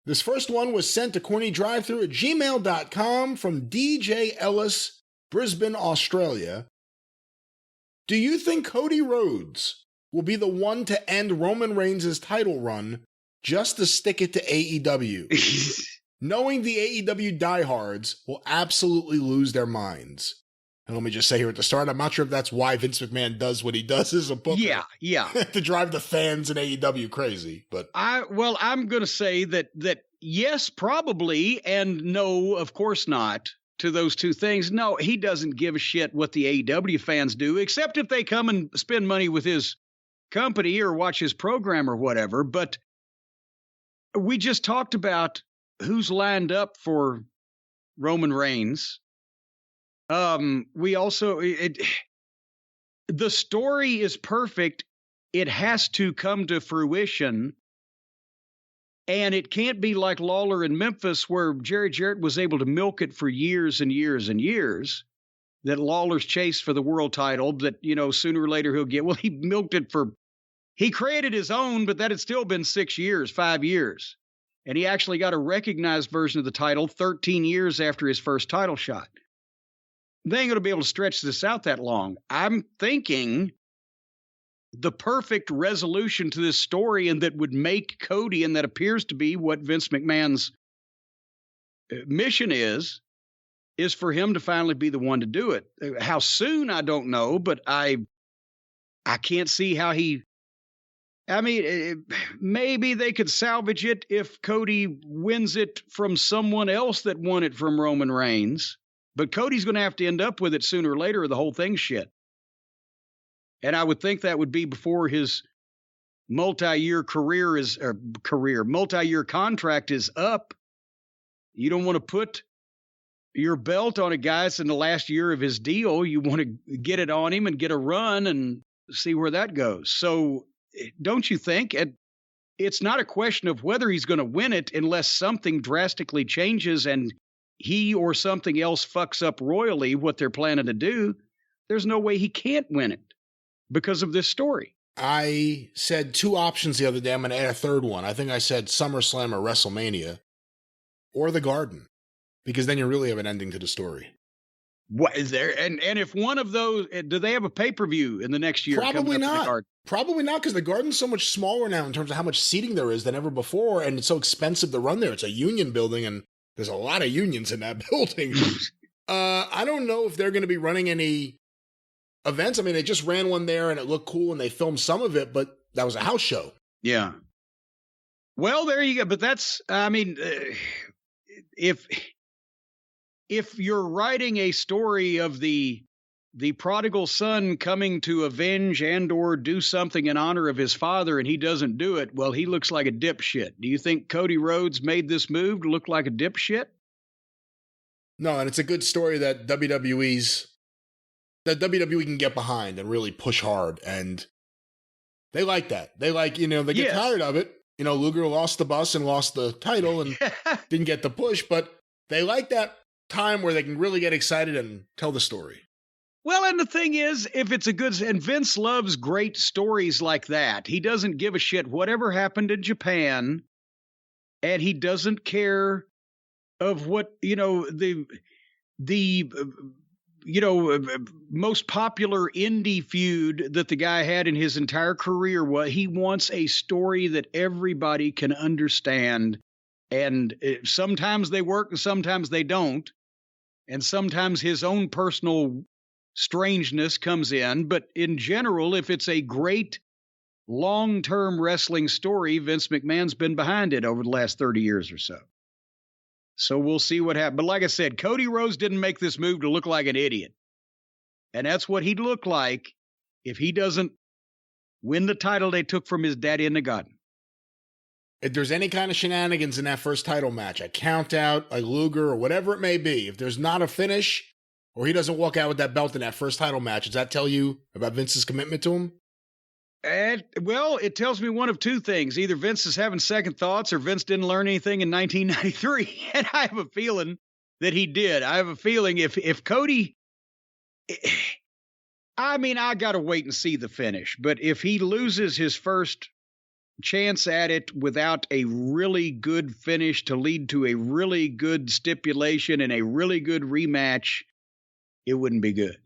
This first one was sent to CornyDriveThru at gmail.com from DJ Ellis, Brisbane, Australia. Do you think Cody Rhodes will be the one to end Roman Reigns' title run just to stick it to AEW? Knowing the AEW diehards will absolutely lose their minds. And let me just say here at the start, I'm not sure if that's why Vince McMahon does what he does as a booker. Yeah. To drive the fans in AEW crazy. But I'm going to say that yes, probably, and no, of course not, to those two things. No, he doesn't give a shit what the AEW fans do, except if they come and spend money with his company or watch his program or whatever. But we just talked about who's lined up for Roman Reigns. We also, the story is perfect. It has to come to fruition. And it can't be like Lawler in Memphis, where Jerry Jarrett was able to milk it for years and years and years, that Lawler's chase for the world title, that, sooner or later he'll get. Well, he milked it he created his own, but that had still been 5 years. And he actually got a recognized version of the title 13 years after his first title shot. They ain't going to be able to stretch this out that long. I'm thinking the perfect resolution to this story, and that would make Cody, and that appears to be what Vince McMahon's mission is for him to finally be the one to do it. How soon, I don't know, but I can't see how maybe they could salvage it if Cody wins it from someone else that won it from Roman Reigns. But Cody's going to have to end up with it sooner or later, or the whole thing's shit. And I would think that would be before his multi-year contract is up. You don't want to put your belt on a guy that's in the last year of his deal. You want to get it on him and get a run and see where that goes. So don't you think? It's not a question of whether he's going to win it unless something drastically changes and he or something else fucks up royally what they're planning to do. There's no way he can't win it because of this story. I said two options the other day. I'm going to add a third one. I think I said SummerSlam or WrestleMania or the Garden, because then you really have an ending to the story. What is there? And if one of those, do they have a pay-per-view in the next year? Probably not. Probably not, because the Garden's so much smaller now in terms of how much seating there is than ever before, and it's so expensive to run there. It's a union building, and there's a lot of unions in that building. I don't know if they're going to be running any events. I mean, they just ran one there, and it looked cool, and they filmed some of it, but that was a house show. Yeah. Well, there you go. But that's, if you're writing a story of the prodigal son coming to avenge and or do something in honor of his father and he doesn't do it, well, he looks like a dipshit. Do you think Cody Rhodes made this move to look like a dipshit? No, and it's a good story that WWE can get behind and really push hard, and they like that. They like, they get tired of it. Luger lost the bus and lost the title and didn't get the push, but they like that time where they can really get excited and tell the story. Well, and the thing is, if it's and Vince loves great stories like that. He doesn't give a shit whatever happened in Japan, and he doesn't care of what, the most popular indie feud that the guy had in his entire career. Was he wants a story that everybody can understand, and sometimes they work and sometimes they don't, and sometimes his own personal strangeness comes in. But in general, if it's a great long-term wrestling story, Vince McMahon's been behind it over the last 30 years or so. So we'll see what happens. But like I said, Cody Rhodes didn't make this move to look like an idiot. And that's what he'd look like if he doesn't win the title they took from his daddy in the garden. If there's any kind of shenanigans in that first title match, a count out, a Luger, or whatever it may be, if there's not a finish, or he doesn't walk out with that belt in that first title match, does that tell you about Vince's commitment to him? Well, it tells me one of two things. Either Vince is having second thoughts, or Vince didn't learn anything in 1993. And I have a feeling that he did. I have a feeling if Cody, I got to wait and see the finish. But if he loses his first chance at it without a really good finish to lead to a really good stipulation and a really good rematch, it wouldn't be good.